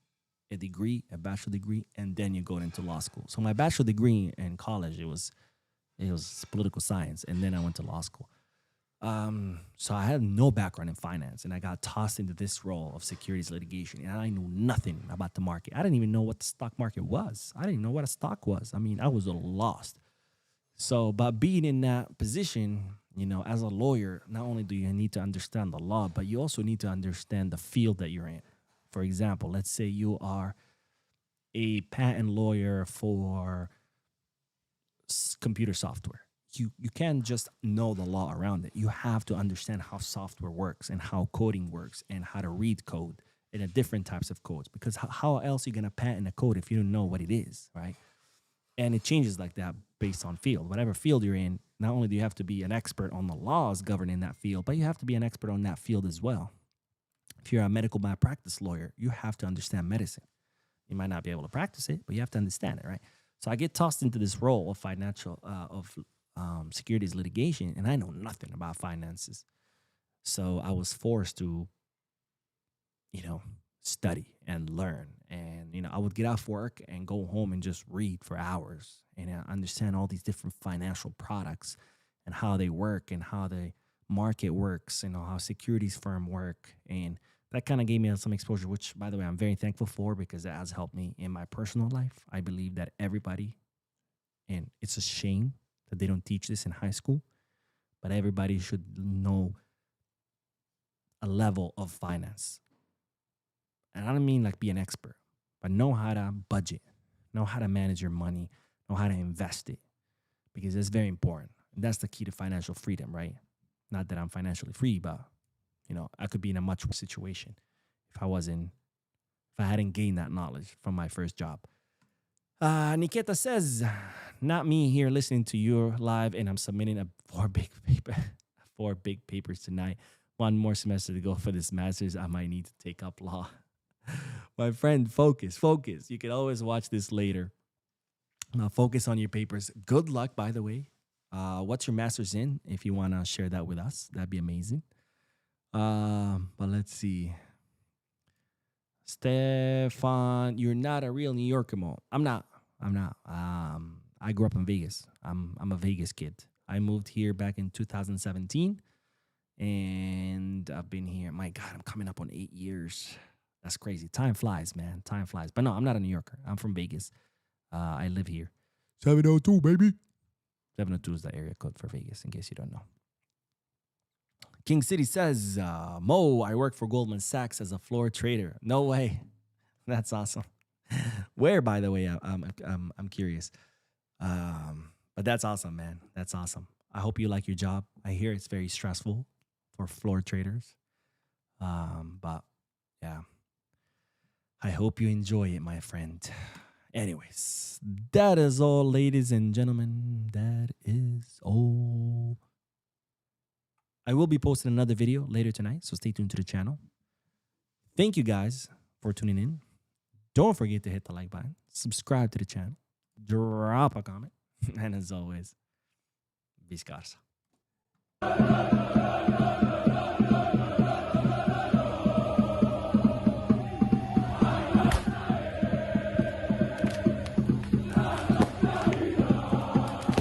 a bachelor degree, and then you go into law school. So my bachelor degree in college, it was political science, and then I went to law school. So I had no background in finance, and I got tossed into this role of securities litigation, and I knew nothing about the market. I didn't even know what the stock market was. I didn't know what a stock was. I mean, I was lost. So by being in that position, as a lawyer, not only do you need to understand the law, but you also need to understand the field that you're in. For example, let's say you are a patent lawyer for computer software. You can't just know the law around it. You have to understand how software works and how coding works and how to read code and the different types of codes. Because how else are you going to patent a code if you don't know what it is, right? And it changes like that based on field. Whatever field you're in, not only do you have to be an expert on the laws governing that field, but you have to be an expert on that field as well. If you're a medical malpractice lawyer, you have to understand medicine. You might not be able to practice it, but you have to understand it, right? So I get tossed into this role of securities litigation, and I know nothing about finances. So I was forced to, study and learn. And, I would get off work and go home and just read for hours and understand all these different financial products and how they work and how the market works and how securities firm work. And that kind of gave me some exposure, which, by the way, I'm very thankful for because it has helped me in my personal life. I believe that everybody, and it's a shame that they don't teach this in high school, but everybody should know a level of finance. And I don't mean like be an expert, but know how to budget, know how to manage your money, know how to invest it, because it's very important. And that's the key to financial freedom, right? Not that I'm financially free, but, I could be in a much worse situation if I hadn't gained that knowledge from my first job. Nikita says, not me here listening to you live, and I'm submitting four big papers tonight. One more semester to go for this master's. I might need to take up law. My friend, focus. You can always watch this later. Now, focus on your papers. Good luck, by the way. What's your master's in? If you want to share that with us, that'd be amazing. But let's see. Stefan, you're not a real New Yorker, Mo. I'm not. I grew up in Vegas. I'm a Vegas kid. I moved here back in 2017, and I've been here. My God, I'm coming up on 8 years. That's crazy. Time flies, man. Time flies. But no, I'm not a New Yorker. I'm from Vegas. I live here. 702, baby. 702 is the area code for Vegas, in case you don't know. King City says, Mo, I work for Goldman Sachs as a floor trader. No way. That's awesome. Where, by the way, I'm curious. But that's awesome, man. That's awesome. I hope you like your job. I hear it's very stressful for floor traders. But yeah, I hope you enjoy it, my friend. Anyways, that is all, ladies and gentlemen. That is all. I will be posting another video later tonight, so stay tuned to the channel. Thank you guys for tuning in. Don't forget to hit the like button, subscribe to the channel, drop a comment, and as always, Viscarsa.